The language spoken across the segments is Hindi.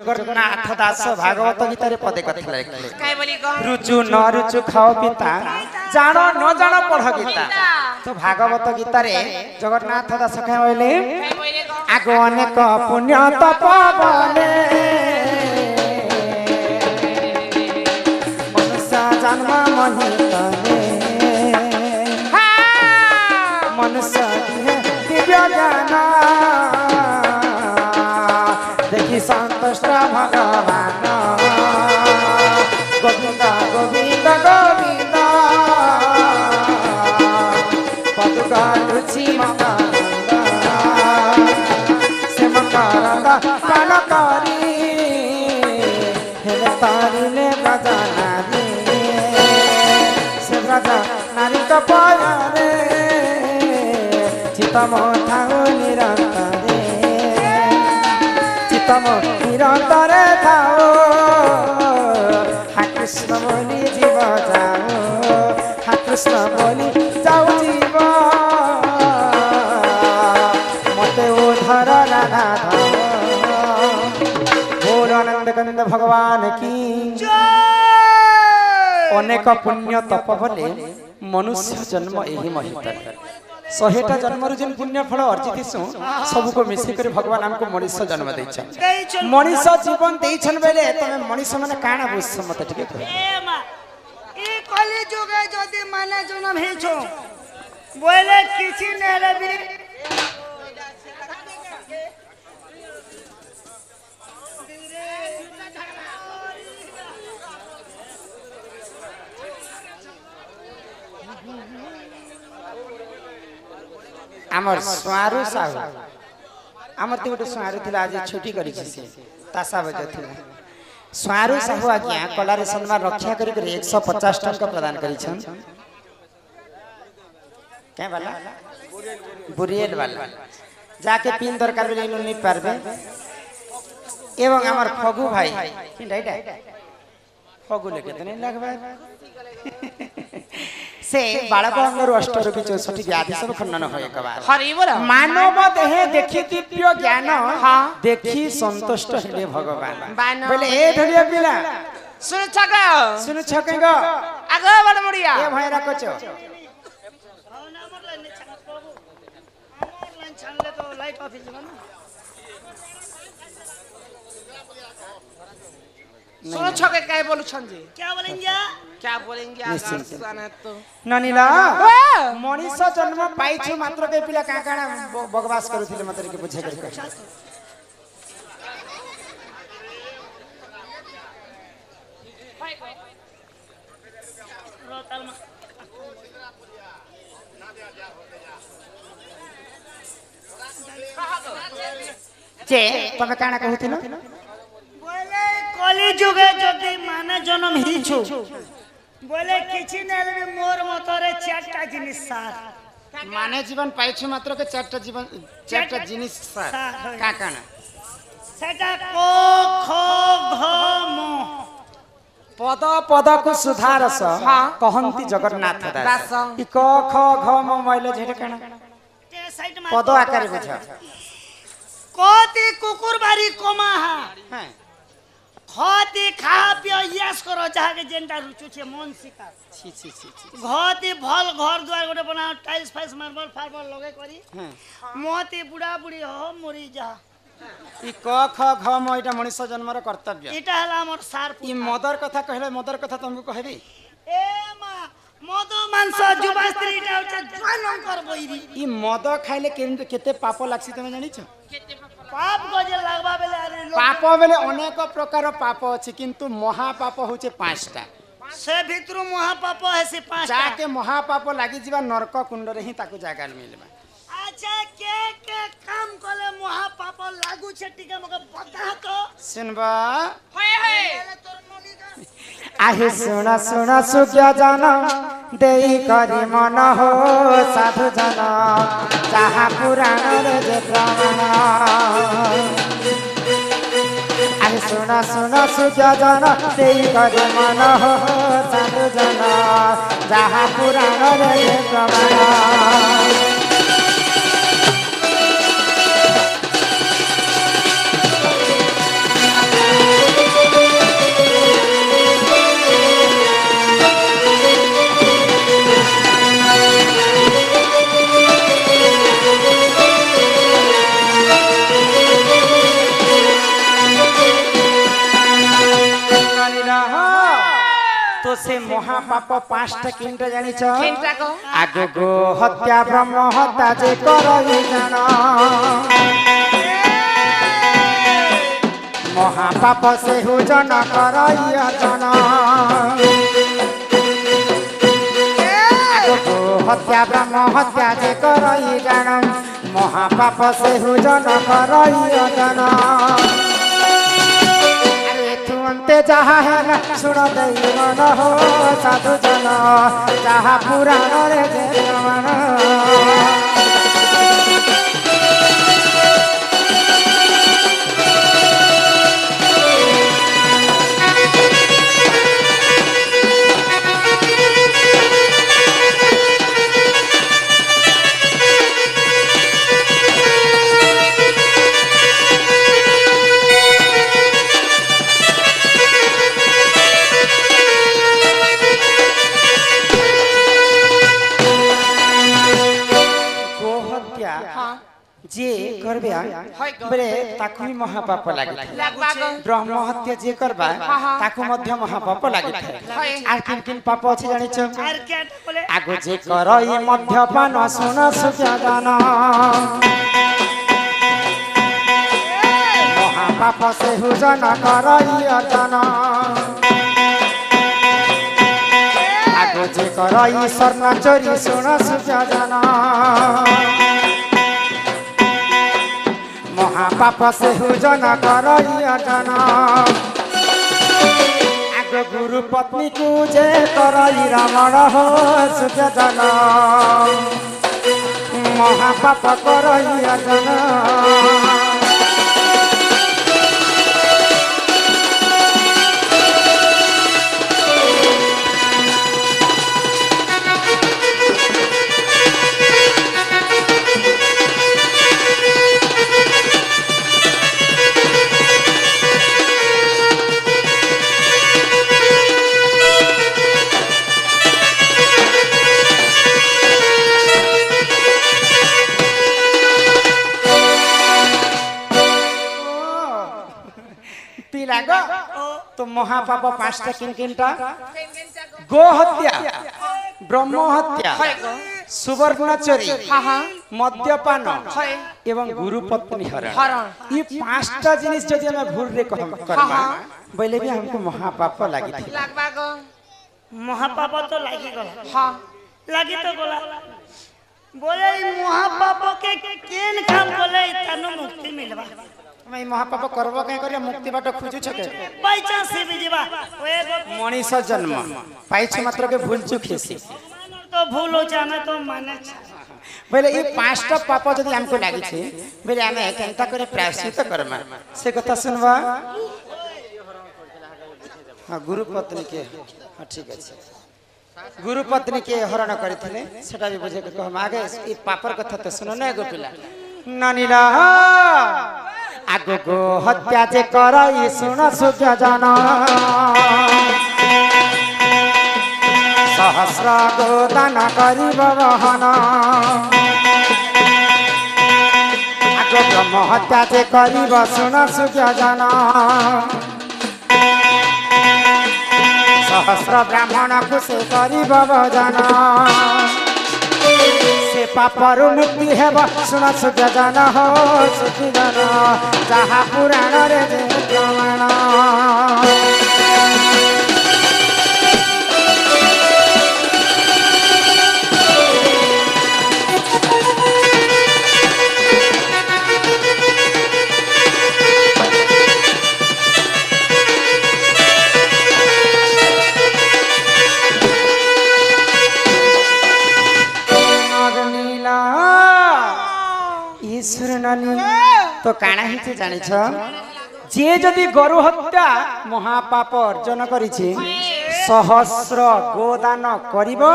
जगन्नाथ दास भागवत गीता रे पदे कथि लिखले काय बोली ग रुचु न रुचु खाओ पिता जानो न जानो पढ़ गीता तो भागवत गीता रे जगन्नाथ दास काय बोले आगो अनेक पुण्य तपवने मनुष्य जन्म महितने मनुष्य दिव्य ज्ञान देखि संतुष्ट भगवान गोविंद गोविंद गोविंद पदुगा रुचि मकरंद से मकरंद पान करी हेले तारिले गजा नारी से गजा नारी कपायरे चित्त मोठाउ निरंतरे तम निरंतरे थाओ हा कृष्ण बोली जीव जाओ हा कृष्ण बोली जाओ जीव मते उधर राधा बोल आनंद कंद भगवान की अनेक पुण्य तप भले मनुष्य जन्म एही महित 100टा जन्म जेन पुण्य फल अर्जित सब को मिसिक भगवान हमको मनीष जन्म देछन मनीष जीवन देछन बेले तमे मनीष माने काना बुझ मत ठीक कह ए मा ई कली जुगे जदी माने जन्म हेछो बोले किछि ने रबी आमर स्वारू साहू आमर ते गोटे स्वारू थिला आज छुट्टी करी से तासा बजे थिला स्वारू साहू आज्ञा कलारे सम्मान रक्षा करी 150 टका प्रदान करी छन के वाला बुरियल वाला जाके पिन दरकार बेले नहीं पारबे एवं आमर फगु भाई किंडाइटा फगु लेके त नहीं लगबा से बालक अंगरु 8 रु 64 व्याधि सब खंडन होय कबार हरि बोल मानव देह देखि दिव्य ज्ञान हां देखि संतुष्ट हेले भगवान बोले ए ढलिया पिला सुन छक गो आगो बड़ मुड़िया ए भय राखो छ हमर लाइन छानले तो लाइट ऑफ हो ना सुनो छके काय बोलु छन जी क्या बोलेंगे आसान तो ननीला मनीष जन्म पाइछु मात्र के पिला का काना बकवास करूथिले मते के बुझे कर जे तमे काना कहूथिलो कली जुगे जदि माने जन्म हिछु बोले किछि नेले मोर मतरे चारटा जिनिस सार माने जीवन पाइछु मात्र के चारटा जीवन चारटा जिनिस सार का काना सेटा को ख घ म पद पद को सुधार स कहंती जगन्नाथ दास ई क ख घ म मैले झेटे काना ते साइड में पद आकार बुझ कोती कुकुर बारी कोमा हां खती खा पियो यस करो जाके जेंटा रुचु छे मन सिका छी छी छी घती भल घर द्वार गोटे बना टाइल्स फाइल्स मार्बल फार्बल लगे करी मोती बुढ़ा बुढ़ी हो मरी जा ई क ख घ म इटा मनुष्य जन्मर कर्तव्य इटा हला हमर सार ई मदर कथा कहले मदर कथा तुमको कहबी ए मा मद मांस जुबा स्त्री इटा जवानकर बइरी ई मद खाइले केते पाप लागसी तमे जानि छ पाप गजे लागबा बेले अरे पाप बेले अनेक प्रकार पाप अछि किंतु महापाप होचे 5टा से भितरु महापाप है से 5टा जाके महापाप लागि जीवा नरक कुंड रे ही ताकू जागा मिलबा अच्छा के काम कले महापाप लागू छे टिके मके बता तो सुनबा होय आहे सुना सुना सुज्ञा जाना देई करी मन हो साधु जाना जहाँ पुराण रे जे प्रमाण आहे सुना सुना सुज्ञा जाना देई करी मन हो साधु जाना जहाँ पुराण रे जे प्रमाण से महापाप पांचटा किंटा जानिछ आगो गो हत्या ब्रह्म हत्या जे करई जान महापाप से हुजन करई जन आगो गो हत्या ब्रह्म हत्या जे करई जान महापाप से हुजन करई जन अंते जहा है सुन दई मन हो साधु जन जहा पुराण रे मन जे करबे बरे ताकु भी महापाप लागे ब्रह्म हत्या जे करबा ताकु मध्य महापाप लागे आर किन किन पाप अछि जानि छ आगो जे करई मध्यपान सुन सुजान महापाप से हुजन करई अजन आगो जे करई स्वर्ण चोरी सुन सुजान महापाप से हुजन करई अजन आगो गुरु पत्नी को जे करई रावण हो सुजन महापाप करई अजन तो महापाप पांचटा किन किनटा गो हत्या ब्रह्म हत्या सुवर्ण चोरी मद्यपान एवं गुरु पत्नी हरण ये पांचटा जिनिस जदि हम भूल रे करबा बोले भी हमको महापाप लागि महापाप तो लागी गला हां लागी तो गला बोले महापाप के केन काम बोले तनु मुक्ति मिलबा मैं महापाप करबो कहीं करिया मुक्ति बाट खोजु छके बाय चांस से भी जीवा मनीष जन्म पाइछ मात्र के भूल चुक हेसी तो भूल हो जाना तो माने बोले ये पांचटा पाप जदि हमको लागि छे बोले हमें केनता करे प्रायश्चित करमा से कथा सुनबा हां गुरु पत्नी के हां ठीक अछि गुरु पत्नी के हरण करथिले सेटा भी बुझे के हम आगे ई पापर कथा तो सुनो ना एगो पिला नानीला आगो गो हत्या जे करई सुन सुजा जन सहस्र गो दान करिब बहन आगो ब्रह्म हत्या जे करिब सुन सुजा जन सहस्र ब्राह्मण को से करिब भजन से पापरु मुक्ति हेब सुन सुजन हो सुखी जन जहा पुराण रे प्रमाण तो काना हिचे जानि छ जे जदि गरु हत्या महापाप अर्जन करिछि सहस्र गोदान करिबो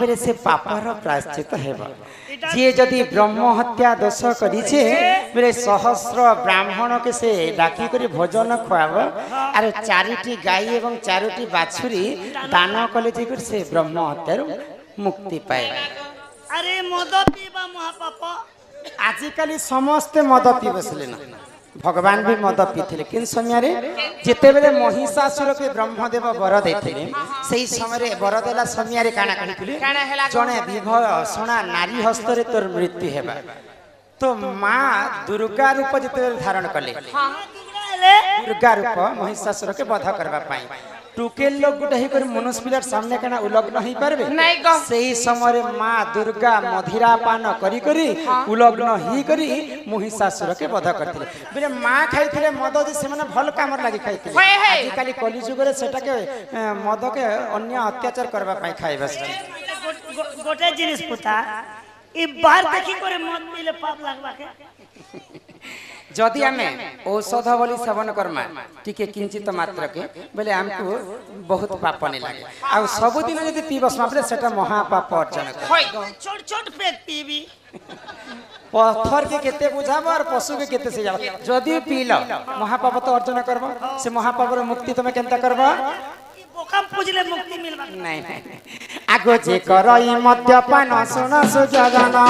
बेले से पापर प्रायश्चित हेबो जे जदि ब्रह्म हत्या दोष करिछि बेले सहस्र ब्राह्मण के से डाकी करी भोजन खुआबो अरे चारिटी गाय एवं चारोटी बाछुरी दान कले जे से ब्रह्म हत्या मुक्ति पाए अरे मद पीबा महापाप आजिकाली समस्ते मद पी बसले ना भगवान भी मद पीते कि समय जिते बेले महिषासुर के ब्रह्मदेव वर देते से समय वर देला समय काना कहते जड़े विभूषणा नारी हस्तरे तोर मृत्यु हेबा तो माँ दुर्गा रूप जिते धारण कले दुर्गा रूप महिषासुर के वध करने टुकेल लोग गोटे ही मनुष्य पिलार सामने कना उलग्न हो पारे से समय माँ दुर्गा मधिरा पान करी करी उलग्न ही करी महिषासुर के वध करते बेले माँ खाई मद से भल काम लगी खाई आजिकल कलिजुग के मद के अन्य अत्याचार करने खाइबा गोटे जिनिस पुता ई बार देखी करे मद पीले पाप लागबा के जदि आमे औषध बोली सेवन करमा टिके किंचित मात्र के बेले हमको बहुत पाप नहीं लगे आ सब दिन यदि पीबस मापले सेटा महापाप अर्जन छोट छोट पेट पीबी पत्थर के केते बुझाबो और पशु के केते से जाबो जदि पील महापाप तो अर्जन करबो से महापाप रो मुक्ति तमे केनता करबो बोकम पूजले मुक्ति मिलबा नहीं नहीं आगो जे करई मद्यपान सुन सुजगना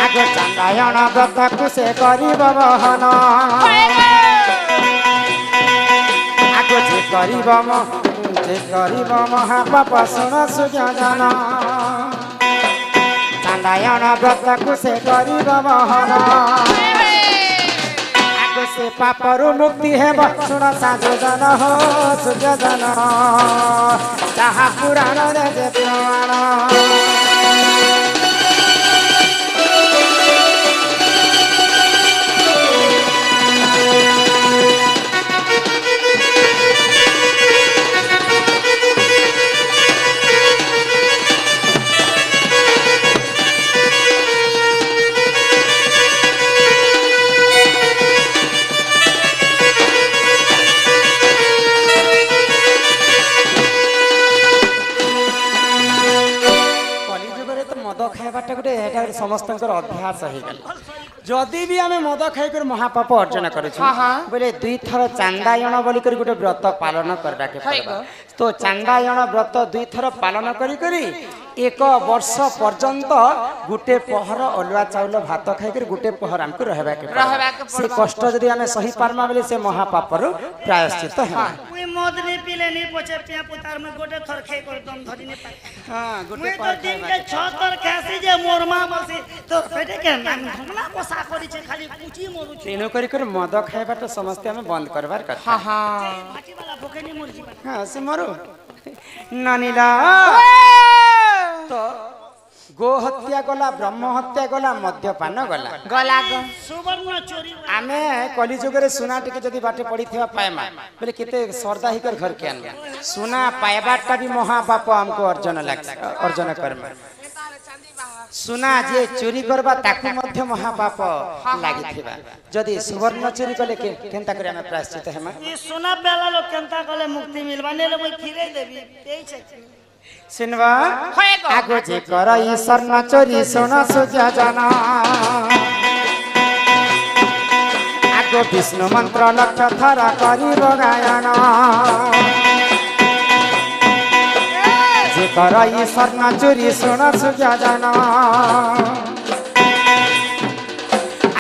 आगो चंदायन व्रत कुसे करिब बहन आगो जे करिब महापाप सुन सुजगना चंदायन व्रत कुसे करिब बहन से पापरु मुक्ति है सुन साधु जन हो सूर्य जन जहाँ पुराण रे प्रमाण गोटे समस्त अभ्यास हो गला जदि भी आम मद खाई महापाप अर्जन कर बोले दुई थर चांदायन बोली गोटे व्रत पालन करवा तो चांदायन व्रत दुई थर पालन करी एक वर्ष पर्यंत गोटे पहर अलुआ चाउल भात खाई गोटे पहर आमको रहा से कष्ट जदि आम सही पार्मा बोले से महापापर प्रायश्चित है मद नहीं पीले नहीं पचे पिया पुतार में गोटे थर खाई कर दम धरी नहीं पाए हां गोटे तो दिन के 6 थर खासी जे मोर मां बसी तो पेटे के ना पोसा करी छे खाली पूची मोरु छे तेनो करी मद खाइबा तो समस्ते हमें बंद करबार कथा हां भाटी वाला भोके नहीं मर जीवन हां से मरो नानीला तो गो हत्या गला ब्रह्म हत्या गला मद्यपान गला गला सुवर्ण चोरी आमे कलिजुग रे सुना टिके जदी बाटे पड़ी थिबा पाएमा बोले केते सरदा ही कर घर के आनला सुना पाएबाटा भी महापाप हमको अर्जन करमा सुना जे चोरी करबा ताकू मध्य महापाप लागि थिबा जदी सुवर्ण चोरी कले केनता करे हमें प्रायश्चित हेमा ई सुना बेला लोग केनता कले मुक्ति मिलबा ने ले फिरे देबी तेई छे सिनवा आगो जे करई स्वर्ण चोरी सोना सुजा जाना आगो विष्णु मंत्र लक्ष थरा करी गायना जे करई स्वर्ण चोरी सोना सुजा जाना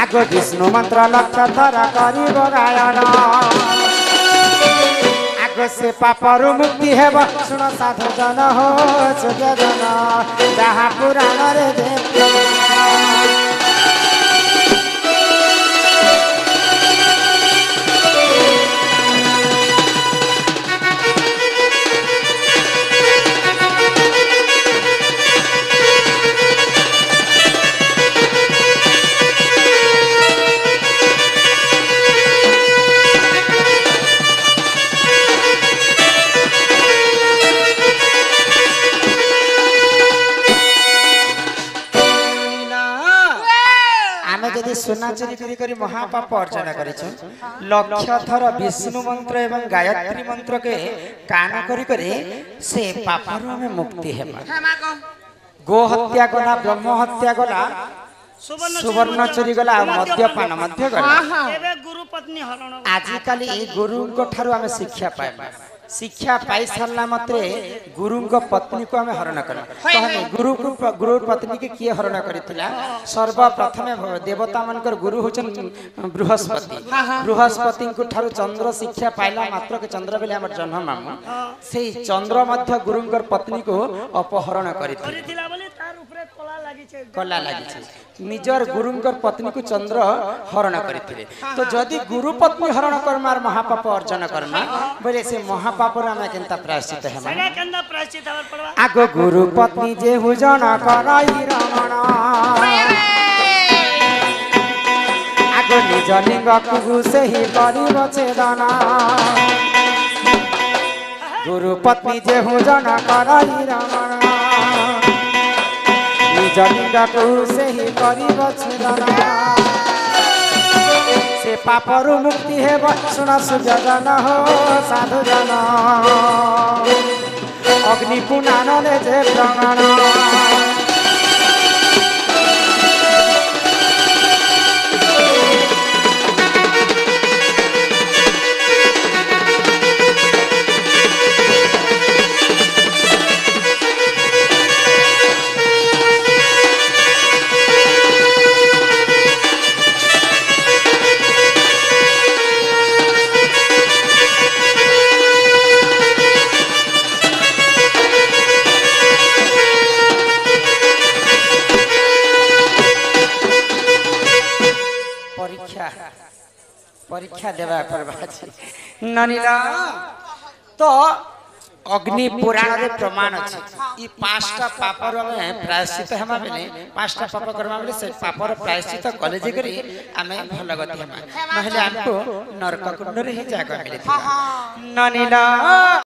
आगो विष्णु मंत्र लक्ष थरा करी गायना से पापरु मुक्ति है सुन साधु जन हो सूर्य जन जहाँ पुराण रे सोना चोरी करी महापाप अर्जन कर लक्ष थर विष्णु मंत्र एवं गायत्री मंत्र के कान करी से पापर हमें मुक्ति है गो हत्या गला ब्रह्म हत्या गला सुवर्ण चोरी गला मद्यपान मध्य गला एबे गुरु पत्नी हरण आजिकल ए गुरु को ठारू हमें शिक्षा पाएबा शिक्षा पाई सारला मात्रे गुरु पत्नी को आम हरण कर गुरु पत्नी के किए हरण करथिला सर्वप्रथम देवता मानकर गुरु होचन बृहस्पति बृहस्पति को ठारू चंद्र शिक्षा पाइला मात्र के चंद्र बेले हमर जन्म मामू से चंद्र मध्य गुरुंकर पत्नी को अपहरण करथिला बोले तार ऊपर कला लगी निजर गुरुंकर पत्नी को चंद्र हरण करथिले तो जदि गुरु पत्नी हरण करमार महापाप अर्जन करमा बोले से महापाप आमे केनता प्रायश्चित है सेना केनता प्रायश्चित हवर पड़वा आगो गुरु पत्नी जे हुजन कराई रमण आगो निज लिंग को से ही करिब छेदना गुरु पत्नी जे हुजन कराई रमण निज लिंग को से ही करिब छेदना से पापरु मुक्ति है सुना सुजन हो साधु जन अग्नि पुनान जे प्राण परीक्षा देवा परबाची ननिला तो अग्नि पुराण रे प्रमाण अछि ई पांचटा पापर में प्रायश्चित हमा बेले पांचटा पाप करमा बेले से पापर प्रायश्चित कॉलेज करी हमें भल गति हमा नहले हमको नरक कुंड रे ही जागा मिले ननिला